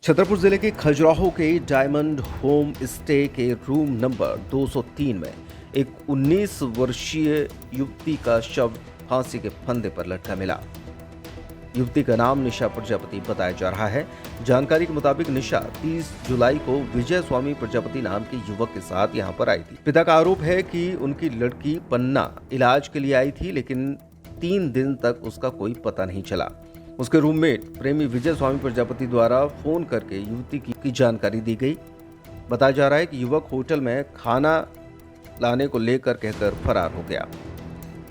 छतरपुर जिले के खजुराहो के डायमंड होम स्टे के रूम नंबर 203 में एक 19 वर्षीय युवती का शव फांसी के फंदे पर लटका मिला। युवती का नाम निशा प्रजापति बताया जा रहा है। जानकारी के मुताबिक निशा 30 जुलाई को विजय स्वामी प्रजापति नाम के युवक के साथ यहां पर आई थी। पिता का आरोप है कि उनकी लड़की पन्ना इलाज के लिए आई थी, लेकिन 3 दिन तक उसका कोई पता नहीं चला। उसके रूममेट प्रेमी विजय स्वामी प्रजापति द्वारा फोन करके युवती की जानकारी दी गई। बताया जा रहा है कि युवक होटल में खाना लाने को लेकर कहकर फरार हो गया।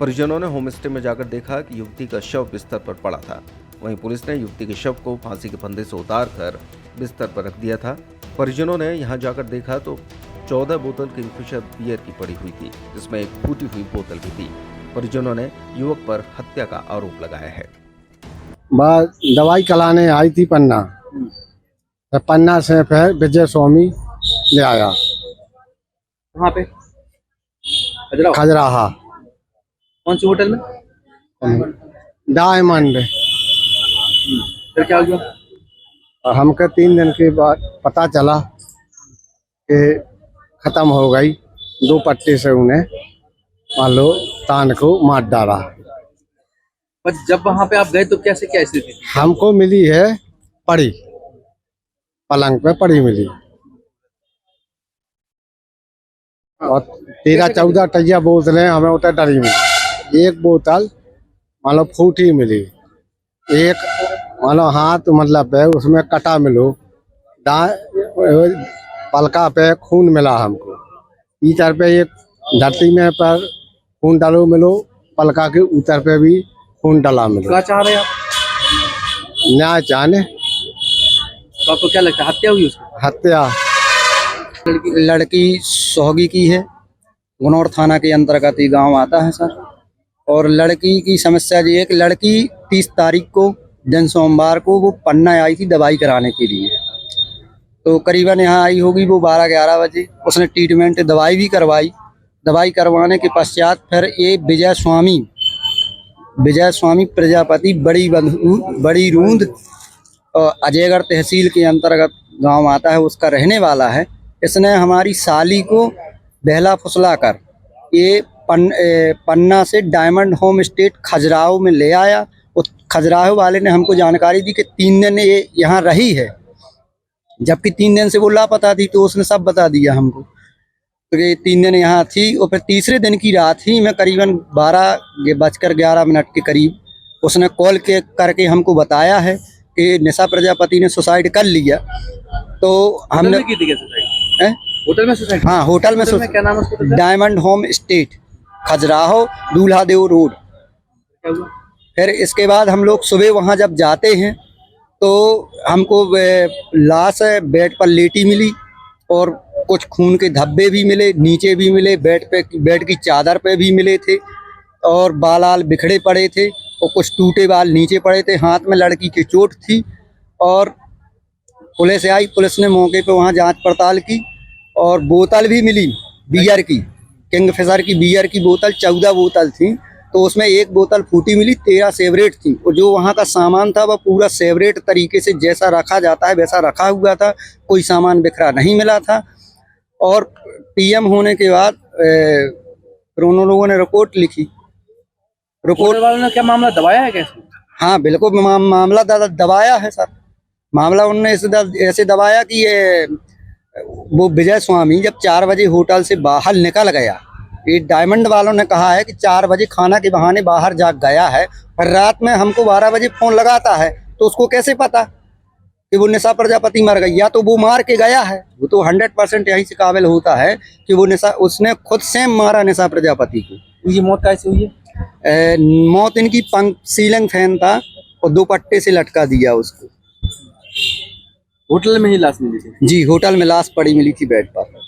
परिजनों ने होमस्टे में जाकर देखा कि युवती का शव बिस्तर पर पड़ा था। वहीं पुलिस ने युवती के शव को फांसी के फंदे से उतारकर बिस्तर पर रख दिया था। परिजनों ने यहां जाकर देखा तो 14 बोतल किंगफिशर बियर की पड़ी हुई थी, जिसमें एक फूटी हुई बोतल भी थी। परिजनों ने युवक पर हत्या का आरोप लगाया है। बस दवाई कराने आई थी पन्ना, तो पन्ना से फिर विजय स्वामी ले आया। वहाँ पे खजुराहा कौन सी होटल में? डायमंड। फिर क्या हुआ? हमके 3 दिन के बाद पता चला कि खत्म हो गई। 2 पट्टे से उन्हें मान लो तान को मार डाला। बस जब वहाँ पे आप गए तो कैसे क्या स्थिति थी? हमको मिली है पड़ी, पलंग पे पड़ी मिली, और 13-14 टैया बोतलें हमें उतर डरी मिली। एक बोतल मान लो फूटी मिली, एक मान लो हाथ मतलब पे उसमें कटा मिलो, पलका पे खून मिला हमको। इतर पे एक धरती में पर खून डालो मिलो, पलका के उतर पे भी खून डाला मिलो। क्या चाह रहे हैं आप? न्याय चाहने। तो आपको क्या लगता है हत्या हुई उसकी? हत्या लड़की सोहगी की है। गुनौर थाना के अंतर्गत ये गांव आता है सर। और लड़की की समस्या ये है कि लड़की 30 तारीख को दिन सोमवार को वो पन्ना आई थी दवाई कराने के लिए। तो करीबन यहाँ आई होगी वो 12-11 बजे। उसने ट्रीटमेंट दवाई भी करवाई। दवाई करवाने के पश्चात फिर ये विजय स्वामी प्रजापति बड़ी रूंद अजयगढ़ तहसील के अंतर्गत गांव आता है, उसका रहने वाला है। इसने हमारी साली को बहला फुसला कर ये पन्ना से डायमंड होम स्टेट खजुराहो में ले आया। उस खजुराहो वाले ने हमको जानकारी दी कि 3 दिन ये यहाँ रही है, जबकि 3 दिन से वो लापता थी। तो उसने सब बता दिया हमको तो ये 3 दिन यहाँ थी। और फिर तीसरे दिन की रात ही में करीबन 12:11 के करीब उसने कॉल करके हमको बताया है कि निशा प्रजापति ने सुसाइड कर लिया। तो हमने की थी क्या सुसाइड? होटल में सुसाइड? हाँ, होटल में क्या नाम है उसका? डायमंड होम स्टेट खजुराहो दूल्हा देव रोड। क्या हुआ? फिर इसके बाद हम लोग सुबह वहाँ जब जाते हैं तो हमको लाश बेड पर लेटी मिली और कुछ खून के धब्बे भी मिले, नीचे भी मिले, बेड की चादर पे भी मिले थे, और बाल बिखरे पड़े थे और कुछ टूटे बाल नीचे पड़े थे। हाथ में लड़की की चोट थी। और पुलिस आई, पुलिस ने मौके पे वहाँ जांच पड़ताल की और बोतल भी मिली बियर की, किंगफिशर की बियर की बोतल 14 बोतल थी। तो उसमें एक बोतल फूटी मिली, 13 सेवरेट थी। और जो वहाँ का सामान था वह पूरा सेवरेट तरीके से जैसा रखा जाता है वैसा रखा हुआ था, कोई सामान बिखरा नहीं मिला था। और पीएम होने के बाद फिर उन लोगों ने रिपोर्ट लिखी। होटल वालों ने क्या मामला दबाया है कैसे? हाँ बिल्कुल, मामला दबाया है सर। मामला उन्होंने ऐसे दबाया कि ये वो विजय स्वामी जब 4 बजे होटल से बाहर निकल गया, ये डायमंड वालों ने कहा है कि 4 बजे खाना के बहाने बाहर जा गया है, और रात में हमको 12 बजे फोन लगाता है। तो उसको कैसे पता कि वो निशा प्रजापति मर गई? या तो वो मार के गया है, वो तो 100% यही से काबिल होता है कि वो उसने खुद से मारा निशा प्रजापति को। ये मौत कैसे हुई है? मौत इनकी सीलिंग फैन था और 2 पट्टे से लटका दिया उसको। होटल में ही लाश मिली थी? जी, होटल में लाश पड़ी मिली थी बेड पर।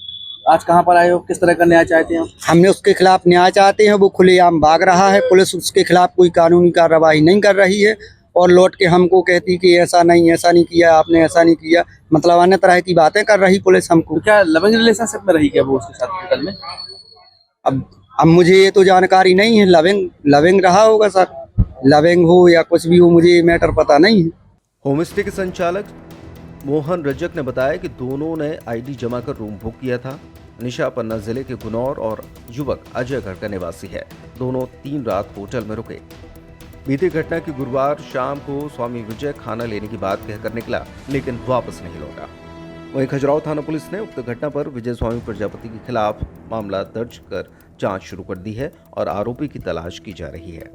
आज कहाँ पर आए हो? किस तरह का न्याय चाहते हैं? हमने उसके खिलाफ न्याय चाहते हैं। वो खुलेआम भाग रहा है, पुलिस उसके खिलाफ कोई कानूनी कार्रवाई नहीं कर रही है और लौट के हमको कहती कि ऐसा नहीं किया आपने, ऐसा नहीं किया, मतलब अन्य तरह की बातें कर रही पुलिस हमको। तो क्या लविंग रिलेशनशिप में रही क्या वो उसके साथ होटल में? अब मुझे ये तो जानकारी नहीं है। लविंग रहा होगा सर, लविंग हो या कुछ भी हो, मुझे ये मैटर पता नहीं है। होमस्टे के संचालक मोहन रजक ने बताया कि दोनों ने आईडी जमा कर रूम बुक किया था। निशा पन्ना जिले के गुनौर और युवक अजय गढ़ का निवासी है। दोनों 3 रात होटल में रुके। बीती घटना की गुरुवार शाम को स्वामी विजय खाना लेने की बात कहकर निकला, लेकिन वापस नहीं लौटा। वहीं खजुराहो थाना पुलिस ने उक्त घटना पर विजय स्वामी प्रजापति के खिलाफ मामला दर्ज कर जांच शुरू कर दी है और आरोपी की तलाश की जा रही है।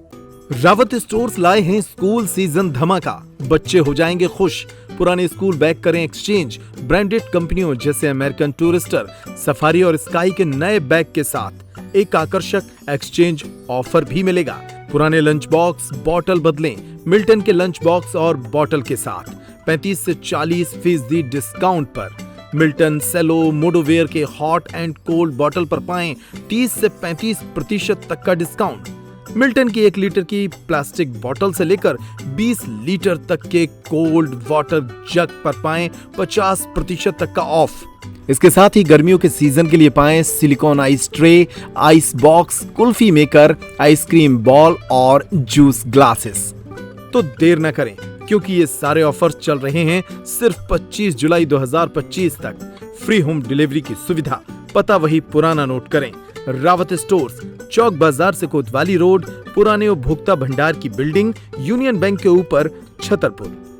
रावत स्टोर्स लाए हैं स्कूल सीजन धमाका। बच्चे हो जाएंगे खुश। पुराने स्कूल बैग करें एक्सचेंज। ब्रांडेड कंपनियों जैसे अमेरिकन टूरिस्टर, सफारी और स्काई के नए बैग के साथ एक आकर्षक एक्सचेंज ऑफर भी मिलेगा। पुराने लंच बॉक्स बॉटल बदलें मिल्टन के लंच बॉक्स और बॉटल के साथ 35 से 40% डिस्काउंट पर। मिल्टन, सेलो, मोडोवेयर के हॉट एंड कोल्ड बॉटल पर पाएं 30 से 35% तक का डिस्काउंट। मिल्टन की 1 लीटर की प्लास्टिक बोतल से लेकर 20 लीटर तक के कोल्ड वाटर जग पर पाएं 50% तक का ऑफ। इसके साथ ही गर्मियों के सीजन के लिए पाएं silicon ice tray, ice box, kulfi maker, ice cream ball और जूस ग्लासेस। तो देर न करें, क्योंकि ये सारे ऑफर्स चल रहे हैं सिर्फ 25 जुलाई 2025 तक। फ्री होम डिलीवरी की सुविधा। पता वही पुराना नोट करें। रावत स्टोर्स, चौक बाजार से कोतवाली रोड, पुराने उपभोक्ता भंडार की बिल्डिंग, यूनियन बैंक के ऊपर, छतरपुर।